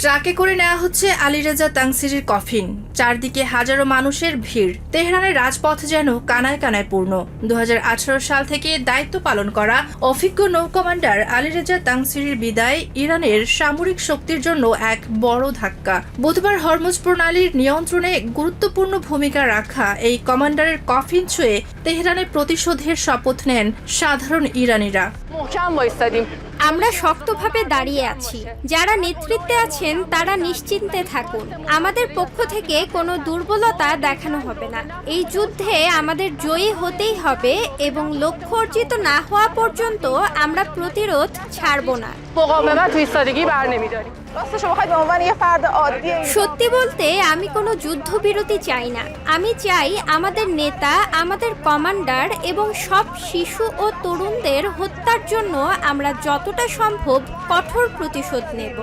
ট্রাকে করে নেওয়া হচ্ছে আলীরেজা তাংসিরির কফিন। চারদিকে হাজারো মানুষের ভিড়। তেহরানের রাজপথ যেন কানায় কানায় পূর্ণ। 2018 সাল থেকে দায়িত্ব পালন করা অভিজ্ঞ নৌ কমান্ডার আলীরেজা তাংসিরির বিদায় ইরানের সামরিক শক্তির জন্য এক বড় ধাক্কা। বুধবার হরমুজ প্রণালীর নিয়ন্ত্রণে গুরুত্বপূর্ণ ভূমিকা রাখা এই কমান্ডারের কফিন ছুঁয়ে তেহরানে প্রতিশোধের শপথ নেন সাধারণ ইরানিরা। আমরা শক্তভাবে দাঁড়িয়ে আছি। যারা নেতৃত্বে আছেন তারা নিশ্চিন্তে থাকুন। আমাদের পক্ষ থেকে কোনো দুর্বলতা দেখানো হবে না। এই যুদ্ধে আমাদের জয়ী হতেই হবে এবং লক্ষ্য অর্জিত না হওয়া পর্যন্ত আমরা প্রতিরোধ ছাড়ব না। সত্যি বলতে আমি কোনো যুদ্ধবিরতি চাই না। আমি চাই আমাদের নেতা, আমাদের কমান্ডার এবং সব শিশু ও তরুণদের হত্যার জন্য আমরা যতটা সম্ভব কঠোর প্রতিশোধ নেব।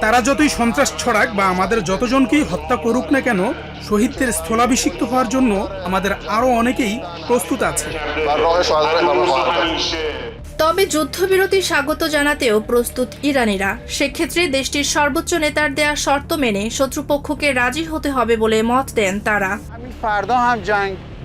তারা যতই সন্ত্রাস ছড়াক বা আমাদের যতজনকেই হত্যা করুক না কেন, শহীদদের স্থলাভিষিক্ত হওয়ার জন্য আমাদের আরো অনেকেই প্রস্তুত আছে। তবে যুদ্ধবিরতি স্বাগত জানাতেও প্রস্তুত ইরানিরা। সেক্ষেত্রে দেশটির সর্বোচ্চ নেতার দেয়া শর্ত মেনে শত্রুপক্ষকে রাজি হতে হবে বলে মত দেন তারা।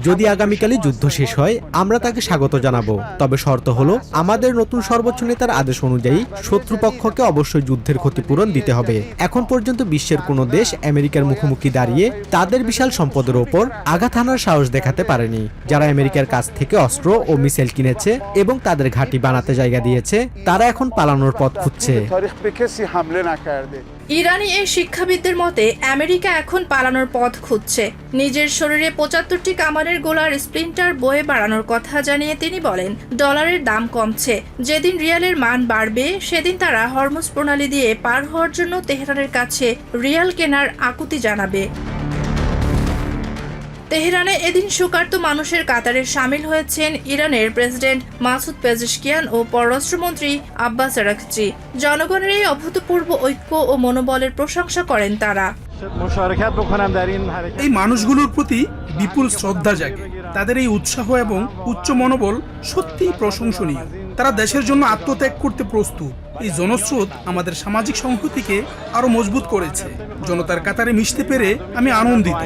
যদি আগামীকালই যুদ্ধ শেষ হয় আমরা তাকে স্বাগত জানাবো, তবে শর্ত হলো আমাদের নতুন সর্বোচ্চ নেতার আদেশ অনুযায়ী শত্রুপক্ষকে অবশ্যই যুদ্ধের ক্ষতিপূরণ দিতে হবে। এখন পর্যন্ত বিশ্বের কোনো দেশ আমেরিকার মুখোমুখি দাঁড়িয়ে তাদের বিশাল সম্পদের ওপর আঘাত হানার সাহস দেখাতে পারেনি। যারা আমেরিকার কাছ থেকে অস্ত্র ও মিসাইল কিনেছে এবং তাদের ঘাঁটি বানাতে জায়গা দিয়েছে, তারা এখন পালানোর পথ খুঁজছে। ইরানি এই শিক্ষাবিদদের মতে আমেরিকা এখন পালানোর পথ খুঁজছে। নিজের শরীরে 75টি কামানের গোলার স্প্লিন্টার বয়ে বাড়ানোর কথা জানিয়ে তিনি বলেন, ডলারের দাম কমছে। যেদিন রিয়ালের মান বাড়বে সেদিন তারা হরমুজ প্রণালী দিয়ে পার হওয়ার জন্য তেহরানের কাছে রিয়াল কেনার আকুতি জানাবে। তেহরানে এদিন শোকার্ত মানুষের কাতারে সামিল হয়েছেন ইরানের প্রেসিডেন্ট মাসুদ পেজেশকিয়ান ও পররাষ্ট্রমন্ত্রী আব্বাস আরাকচি। জনগণের এই অভূতপূর্ব ঐক্য ও মনোবলের প্রশংসা করেন তারা। এই মানুষগুলোর প্রতি বিপুল শ্রদ্ধা জাগে। তাদের এই উৎসাহ এবং উচ্চ মনোবল সত্যিই প্রশংসনীয়। তারা দেশের জন্য আত্মত্যাগ করতে প্রস্তুত। এই জনস্রোত আমাদের সামাজিক সংহতিকে আরো মজবুত করেছে। জনতার কাতারে মিশতে পেরে আমি আনন্দিত।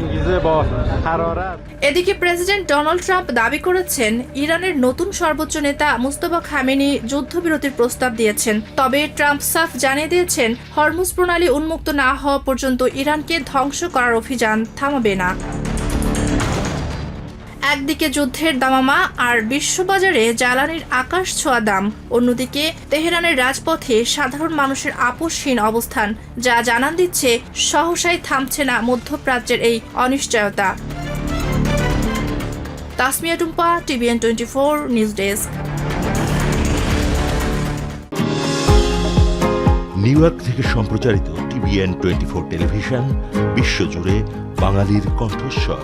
এদিকে প্রেসিডেন্ট ডোনাল্ড ট্রাম্প দাবি করেছেন ইরানের নতুন সর্বোচ্চ নেতা মুস্তফা খামেনি যুদ্ধবিরতির প্রস্তাব দিয়েছেন। তবে ট্রাম্প সাফ জানিয়ে দিয়েছেন হরমুজ প্রণালী উন্মুক্ত না হওয়া পর্যন্ত ইরানকে ধ্বংস করার অভিযান থামাবে না। একদিকে যুদ্ধের দামামা আর বিশ্ববাজারে জ্বালানির আকাশ ছোঁয়া দাম, অন্যদিকে তেহরানের রাজপথে সাধারণ মানুষের আপোষহীন অবস্থান, যা জানান দিচ্ছে সহসাই থামছে না মধ্যপ্রাচ্যের এই অনিশ্চয়তা। Tasmia Tumpa, TVN 24 news desk. New York থেকে সম্প্রচারিত TVN 24 টেলিভিশন বিশ্বজুড়ে বাঙালির কণ্ঠস্বর।